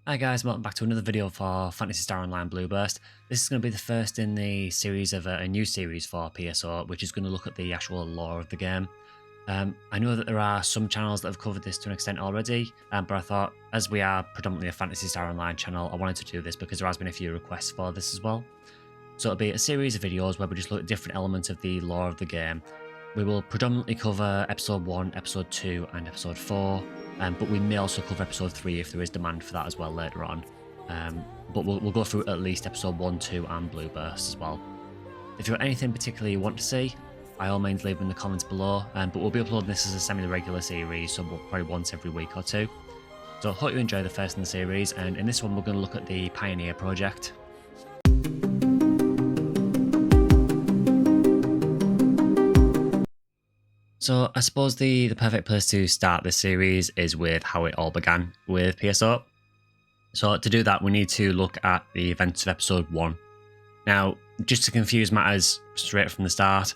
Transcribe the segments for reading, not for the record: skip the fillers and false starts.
Hi guys, welcome back to another video for Phantasy Star Online Blueburst. This is going to be the first in the series of a new series for PSO, which is going to look at the actual lore of the game. I know that there are some channels that have covered this to an extent already, but I thought, as we are predominantly a Phantasy Star Online channel, I wanted to do this because there has been a few requests for this as well. So it'll be a series of videos where we just look at different elements of the lore of the game. We will predominantly cover Episode 1, Episode 2 and Episode 4, but we may also cover Episode 3 if there is demand for that as well later on. But we'll go through at least Episode 1, 2 and Blueburst as well. If you've got anything particular you want to see, by all means leave them in the comments below, but we'll be uploading this as a semi-regular series, so probably once every week or two. So I hope you enjoy the first in the series, and in this one we're going to look at the Pioneer project. So I suppose the perfect place to start this series is with how it all began with PSO. So to do that, we need to look at the events of Episode 1. Now, just to confuse matters straight from the start,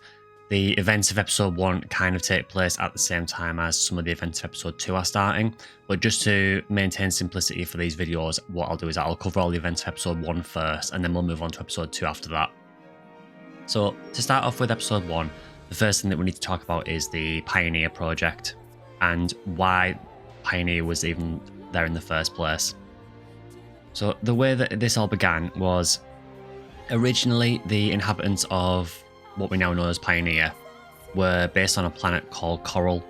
the events of Episode 1 kind of take place at the same time as some of the events of Episode 2 are starting, but just to maintain simplicity for these videos, what I'll do is I'll cover all the events of Episode 1 first, and then we'll move on to Episode 2 after that. So to start off with Episode 1, the first thing that we need to talk about is the Pioneer project and why Pioneer was even there in the first place. So the way that this all began was originally the inhabitants of what we now know as Pioneer were based on a planet called Coral.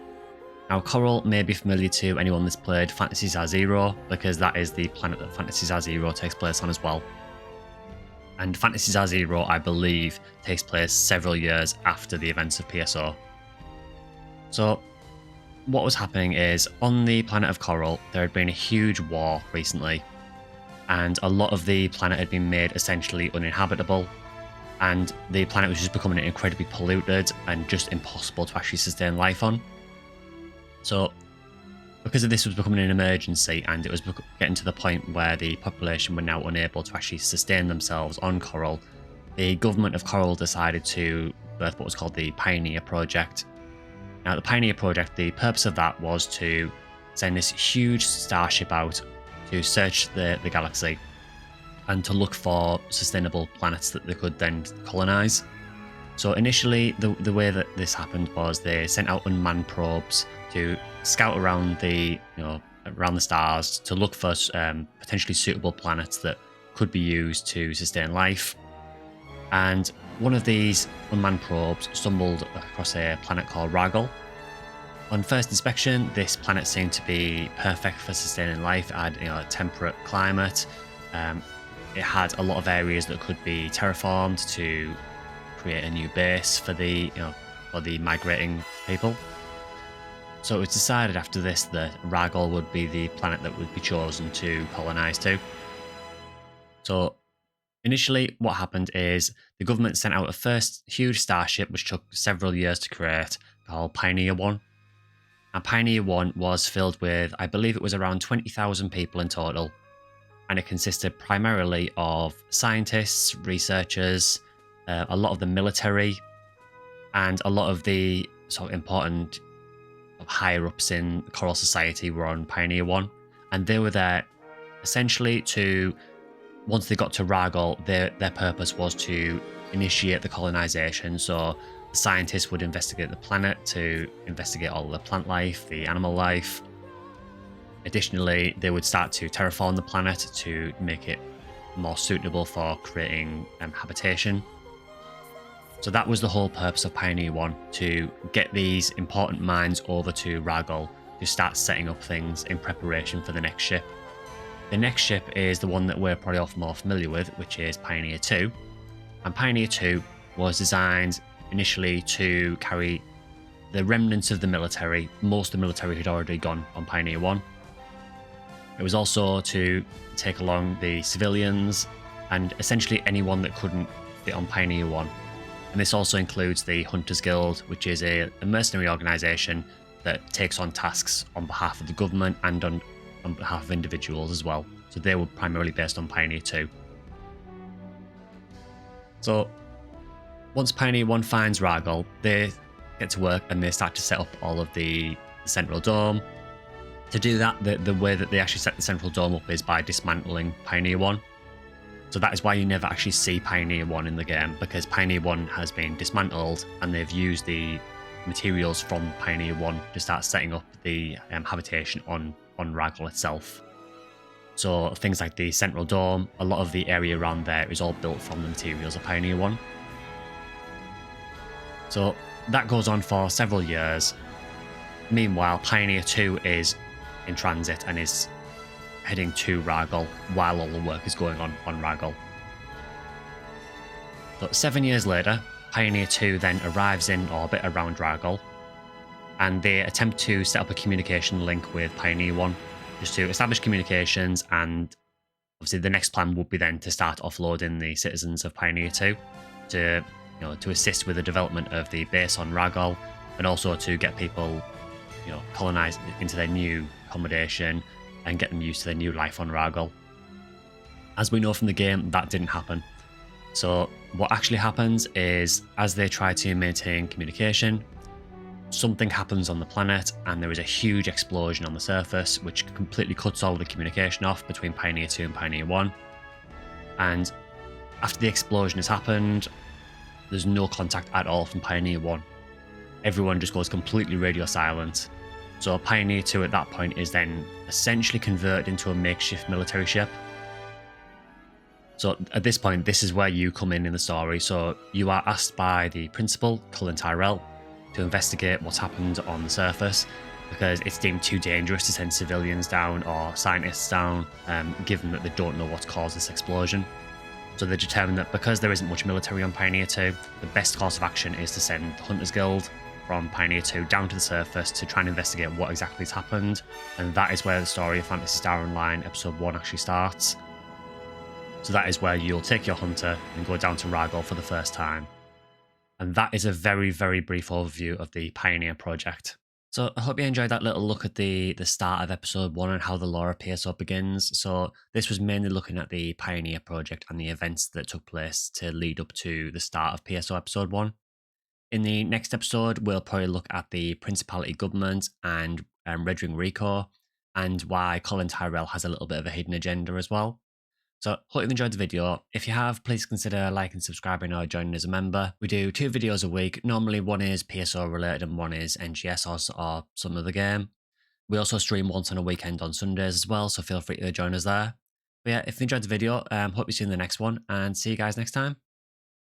Now Coral may be familiar to anyone that's played Phantasy Star Zero, because that is the planet that Phantasy Star Zero takes place on as well. And Phantasy Star Zero, I believe, takes place several years after the events of PSO. So what was happening is, on the planet of Coral, there had been a huge war recently, and a lot of the planet had been made essentially uninhabitable, and the planet was just becoming incredibly polluted and just impossible to actually sustain life on. So because of this was becoming an emergency, and it was getting to the point where the population were now unable to actually sustain themselves on Coral, the government of Coral decided to birth what was called the Pioneer Project. Now the Pioneer Project, the purpose of that was to send this huge starship out to search the galaxy and to look for sustainable planets that they could then colonize. So initially the way that this happened was they sent out unmanned probes to scout around around the stars to look for potentially suitable planets that could be used to sustain life. And one of these unmanned probes stumbled across a planet called Ragol. On first inspection, this planet seemed to be perfect for sustaining life. It had a temperate climate. It had a lot of areas that could be terraformed to create a new base for the migrating people. So it was decided after this that Ragol would be the planet that would be chosen to colonize to. So initially what happened is the government sent out a first huge starship which took several years to create, called Pioneer 1. And Pioneer 1 was filled with, I believe it was around 20,000 people in total. And it consisted primarily of scientists, researchers, a lot of the military, and a lot of the sort of important higher ups in Coral Society were on Pioneer 1, and they were there essentially to, once they got to Ragol, their purpose was to initiate the colonization. So the scientists would investigate the planet to investigate all the plant life, the animal life. Additionally, they would start to terraform the planet to make it more suitable for creating habitation. So that was the whole purpose of Pioneer 1, to get these important mines over to Ragol to start setting up things in preparation for the next ship. The next ship is the one that we're probably all more familiar with, which is Pioneer 2. And Pioneer 2 was designed initially to carry the remnants of the military. Most of the military had already gone on Pioneer 1. It was also to take along the civilians and essentially anyone that couldn't fit on Pioneer 1. And this also includes the Hunters Guild, which is a mercenary organisation that takes on tasks on behalf of the government and on behalf of individuals as well. So they were primarily based on Pioneer 2. So once Pioneer 1 finds Ragol, they get to work and they start to set up all of the central dome. To do that, the way that they actually set the central dome up is by dismantling Pioneer 1. So that is why you never actually see Pioneer 1 in the game, because Pioneer 1 has been dismantled and they've used the materials from Pioneer 1 to start setting up the habitation on Ragol itself. So things like the central dome, a lot of the area around there is all built from the materials of Pioneer 1. So that goes on for several years. Meanwhile, Pioneer 2 is in transit and is heading to Ragol while all the work is going on Ragol. But 7 years later, Pioneer 2 then arrives in orbit around Ragol, and they attempt to set up a communication link with Pioneer 1 just to establish communications, and obviously the next plan would be then to start offloading the citizens of Pioneer 2 to assist with the development of the base on Ragol, and also to get people colonized into their new accommodation and get them used to their new life on Ragol. As we know from the game, that didn't happen. So what actually happens is, as they try to maintain communication, something happens on the planet and there is a huge explosion on the surface which completely cuts all of the communication off between Pioneer 2 and Pioneer 1. And after the explosion has happened, there's no contact at all from Pioneer 1. Everyone just goes completely radio silent. So Pioneer 2 at that point is then essentially converted into a makeshift military ship. So at this point, this is where you come in the story. So you are asked by the principal, Cullen Tyrell, to investigate what's happened on the surface, because it's deemed too dangerous to send civilians down or scientists down, given that they don't know what's caused this explosion. So they determined that because there isn't much military on Pioneer 2, the best course of action is to send the Hunters Guild from Pioneer 2 down to the surface to try and investigate what exactly has happened. And that is where the story of Phantasy Star Online Episode 1 actually starts. So that is where you'll take your hunter and go down to Ragol for the first time. And that is a very, very brief overview of the Pioneer project. So I hope you enjoyed that little look at the start of Episode 1 and how the lore of PSO begins. So this was mainly looking at the Pioneer project and the events that took place to lead up to the start of PSO Episode 1. In the next episode, we'll probably look at the Principality government and Red Ring Recor, and why Colin Tyrell has a little bit of a hidden agenda as well. So hope you've enjoyed the video. If you have, please consider liking, subscribing, or joining as a member. We do 2 videos a week. Normally one is PSO related and one is NGS or some other game. We also stream once on a weekend on Sundays as well, so feel free to join us there. But yeah, if you enjoyed the video, hope you see you in the next one, and see you guys next time.